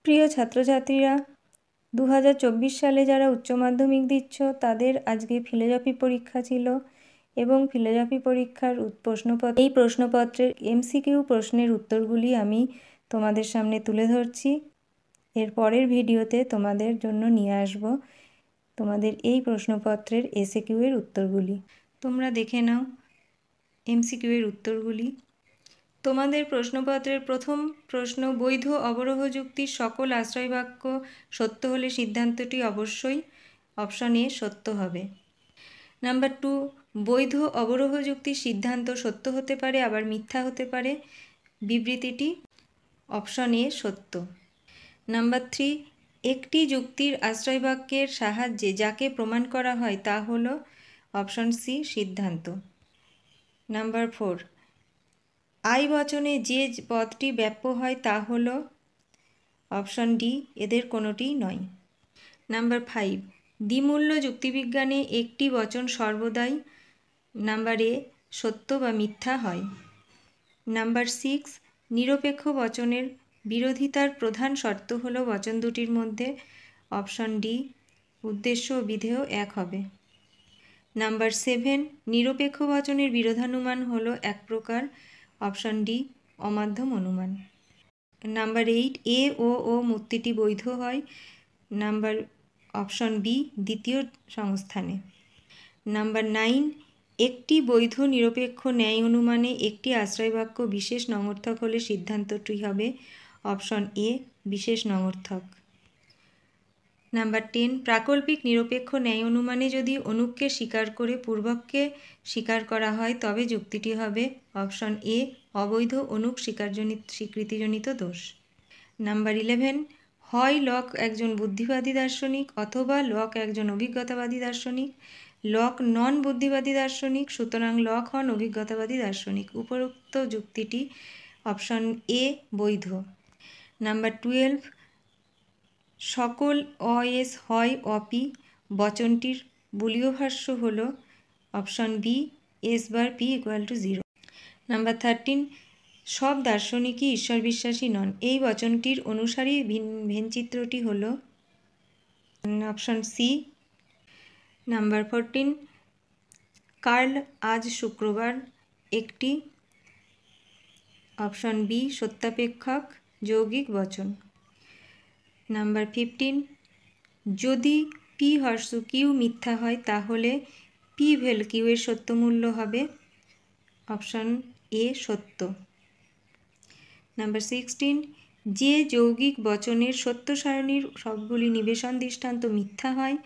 প্রিয় ছাত্রছাত্রীরা, 2024 সালে যারা উচ্চ মাধ্যমিক দিচ্ছ তাদের আজকে ফিলোজফি পরীক্ষা ছিল এবং ফিলোজফি পরীক্ষার এই প্রশ্নপত্রের এমসিকিউ প্রশ্নের উত্তরগুলি আমি তোমাদের সামনে তুলে ধরছি। এর পরের ভিডিওতে তোমাদের জন্য নিয়ে আসব তোমাদের এই প্রশ্নপত্রের এসএকিউ এর উত্তরগুলি। তোমরা দেখে নাও এমসিকিউ এর উত্তরগুলি। তোমাদের প্রশ্নপত্রের প্রথম প্রশ্ন, বৈধ অবরোহ যুক্তির সকল আশ্রয় বাক্য সত্য হলে সিদ্ধান্তটি অবশ্যই অপশন এ সত্য হবে। নাম্বার 2, বৈধ অবরোহ যুক্তির সিদ্ধান্ত সত্য হতে পারে আবার মিথ্যা হতে পারে, বিবৃতিটি অপশন এ সত্য। নাম্বার 3, একটি যুক্তির আশ্রয় বাক্যের সাহায্যে যাকে প্রমাণ করা হয় তা হলো অপশন সি সিদ্ধান্ত। নাম্বার 4, আই বচনে যে পদটি ব্যাপ্য হয় তা হলো অপশন ডি এদের কোনোটিই নয়। নাম্বার 5, দ্বিমূল্য যুক্তিবিজ্ঞানে একটি বচন সর্বদাই নাম্বার এ সত্য বা মিথ্যা হয়। নাম্বার 6, নিরপেক্ষ বচনের বিরোধিতার প্রধান শর্ত হলো বচন দুটির মধ্যে অপশন ডি উদ্দেশ্য ও বিধেয় এক হবে। নাম্বার 7, নিরপেক্ষ বচনের বিরোধানুমান হলো এক প্রকার অপশন ডি অমাধ্যম অনুমান। নাম্বার 8, এ ও মূর্তিটি বৈধ হয় নাম্বার অপশন বি দ্বিতীয় সংস্থানে। নাম্বার 9, একটি বৈধ নিরপেক্ষ ন্যায় অনুমানে একটি আশ্রয়বাক্য বিশেষ নঙর্থক হলে সিদ্ধান্তটি হবে অপশন এ বিশেষ নঙর্থক। নাম্বার 10, প্রাকল্পিক নিরপেক্ষ ন্যায় অনুমানে যদি অনুককে স্বীকার করে পূর্বককে স্বীকার করা হয় তবে যুক্তিটি হবে অপশন এ অবৈধ অনুক স্বীকৃতিজনিত দোষ। নাম্বার 11, হয় লক একজন বুদ্ধিবাদী দার্শনিক অথবা লক একজন অভিজ্ঞতাবাদী দার্শনিক, লক নন বুদ্ধিবাদী দার্শনিক, সুতরাং লক হন অভিজ্ঞতাবাদী দার্শনিক। উপরোক্ত যুক্তিটি অপশন এ বৈধ। নাম্বার 12, সকল অএস হয় অপি বচনটির বুলীয় ভাষ্য হল option B S bar P equal to 0। Number 13, সব দার্শনিকই ঈশ্বর বিশ্বাসী নন এই বচনটির অনুসারী ভেনচিত্রটি হল অপশন সি। নাম্বার 14, কার্ল আজ শুক্রবার একটি অপশন বি সত্যাপেক্ষক যৌগিক বচন। নাম্বার 15, যদি পি হর্সু কিউ মিথ্যা হয় তাহলে পি ভেল কিউ এর সত্যমূল্য হবে অপশন এ সত্য। নাম্বার 16, যে যৌগিক বচনের সত্য সারণীর সবগুলি নিবেশন দৃষ্টান্ত মিথ্যা হয়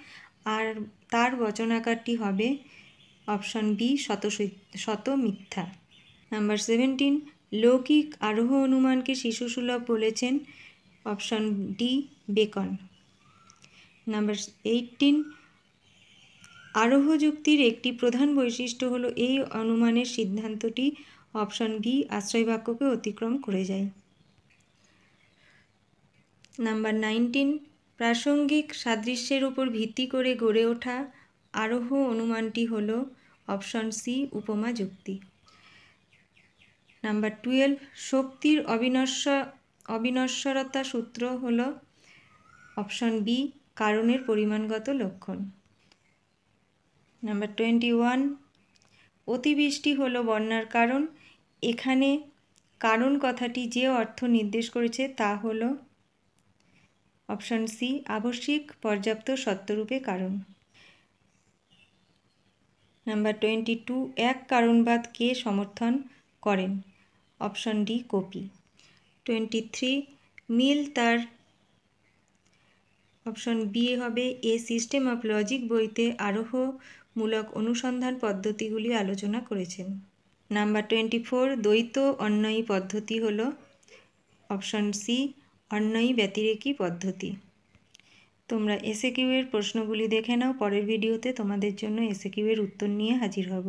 আর তার বচনাকারটি হবে অপশন বি শত মিথ্যা। নাম্বার 17, লৌকিক আরোহ অনুমানকে শিশুসুলভ বলেছেন অপশন ডি বেকন। নাম্বার 18, আরোহ যুক্তির একটি প্রধান বৈশিষ্ট্য হলো এই অনুমানের সিদ্ধান্তটি অপশন বি আশ্রয় বাক্যকে অতিক্রম করে যায়। নাম্বার 19, প্রাসঙ্গিক সাদৃশ্যের উপর ভিত্তি করে গড়ে ওঠা আরোহ অনুমানটি হল অপশন সি উপমা যুক্তি। নাম্বার 12, শক্তির অবিনশ্বরতা সূত্র হল অপশন বি কারণের পরিমাণগত লক্ষণ। নাম্বার 21, অতিবৃষ্টি হল বন্যার কারণ এখানে কারণ কথাটি যে অর্থ নির্দেশ করেছে তা হল অপশন সি আবশ্যিক পর্যাপ্ত সত্যরূপে কারণ। নাম্বার 22, এক কারণবাদ কে সমর্থন করেন অপশন ডি কপি। 23, মিল তার অপশন বি হবে এ সিস্টেম অফ লজিক বইতে আরোহমূলক অনুসন্ধান পদ্ধতিগুলি আলোচনা করেছেন। নাম্বার 24, দ্বৈত অন্বয়ী পদ্ধতি হল অপশন সি অন্বয়ী ব্যতিরেকী পদ্ধতি। তোমরা এসএকিউ এর প্রশ্নগুলি দেখে নাও, পরের ভিডিওতে তোমাদের জন্য এসএকিউ এর উত্তর নিয়ে হাজির হব।